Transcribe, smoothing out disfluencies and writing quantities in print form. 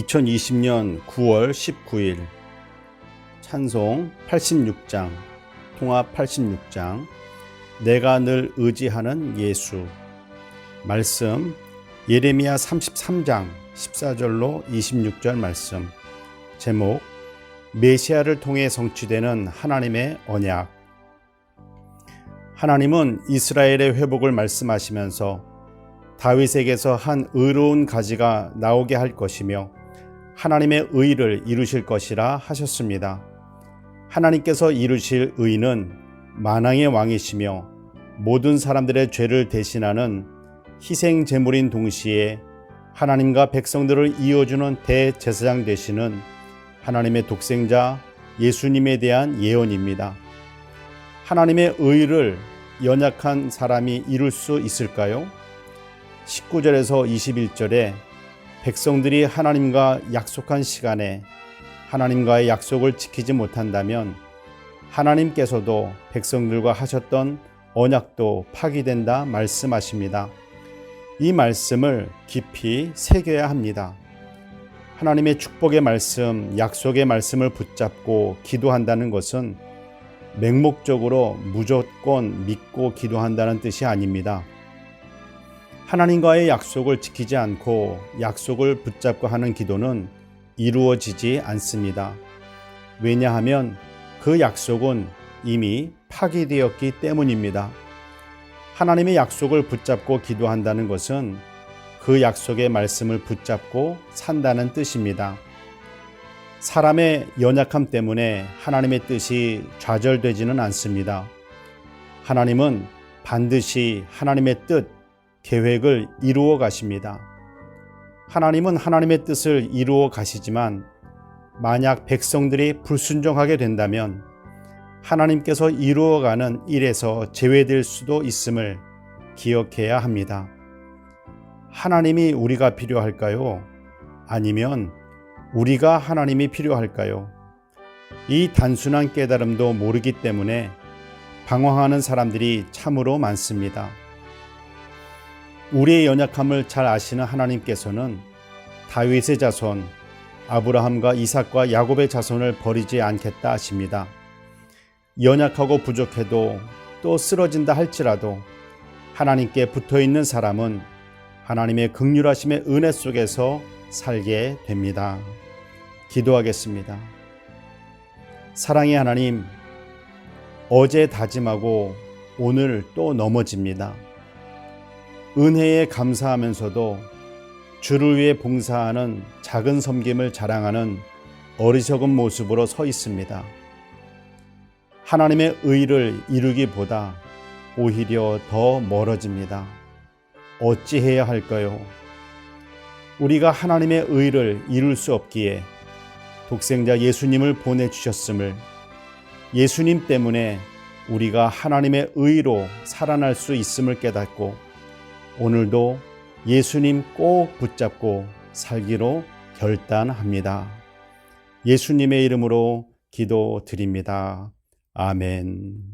2020년 9월 19일 찬송 86장, 통합 86장, 내가 늘 의지하는 예수. 말씀 예레미야 33장 14절로 26절 말씀. 제목 메시아를 통해 성취되는 하나님의 언약. 하나님은 이스라엘의 회복을 말씀하시면서 다윗에게서 한 의로운 가지가 나오게 할 것이며 하나님의 의를 이루실 것이라 하셨습니다. 하나님께서 이루실 의는 만왕의 왕이시며 모든 사람들의 죄를 대신하는 희생 제물인 동시에 하나님과 백성들을 이어주는 대제사장 되시는 하나님의 독생자 예수님에 대한 예언입니다. 하나님의 의를 연약한 사람이 이룰 수 있을까요? 19절에서 21절에 백성들이 하나님과 약속한 시간에 하나님과의 약속을 지키지 못한다면 하나님께서도 백성들과 하셨던 언약도 파기된다 말씀하십니다. 이 말씀을 깊이 새겨야 합니다. 하나님의 축복의 말씀, 약속의 말씀을 붙잡고 기도한다는 것은 맹목적으로 무조건 믿고 기도한다는 뜻이 아닙니다. 하나님과의 약속을 지키지 않고 약속을 붙잡고 하는 기도는 이루어지지 않습니다. 왜냐하면 그 약속은 이미 파기되었기 때문입니다. 하나님의 약속을 붙잡고 기도한다는 것은 그 약속의 말씀을 붙잡고 산다는 뜻입니다. 사람의 연약함 때문에 하나님의 뜻이 좌절되지는 않습니다. 하나님은 반드시 하나님의 뜻, 계획을 이루어 가십니다. 하나님은 하나님의 뜻을 이루어 가시지만 만약 백성들이 불순종하게 된다면 하나님께서 이루어가는 일에서 제외될 수도 있음을 기억해야 합니다. 하나님이 우리가 필요할까요? 아니면 우리가 하나님이 필요할까요? 이 단순한 깨달음도 모르기 때문에 방황하는 사람들이 참으로 많습니다. 우리의 연약함을 잘 아시는 하나님께서는 다윗의 자손 아브라함과 이삭과 야곱의 자손을 버리지 않겠다 하십니다. 연약하고 부족해도 또 쓰러진다 할지라도 하나님께 붙어있는 사람은 하나님의 긍휼하심의 은혜 속에서 살게 됩니다. 기도하겠습니다. 사랑의 하나님, 어제 다짐하고 오늘 또 넘어집니다. 은혜에 감사하면서도 주를 위해 봉사하는 작은 섬김을 자랑하는 어리석은 모습으로 서 있습니다. 하나님의 의를 이루기보다 오히려 더 멀어집니다. 어찌해야 할까요? 우리가 하나님의 의를 이룰 수 없기에 독생자 예수님을 보내주셨음을, 예수님 때문에 우리가 하나님의 의로 살아날 수 있음을 깨닫고 오늘도 예수님 꼭 붙잡고 살기로 결단합니다. 예수님의 이름으로 기도드립니다. 아멘.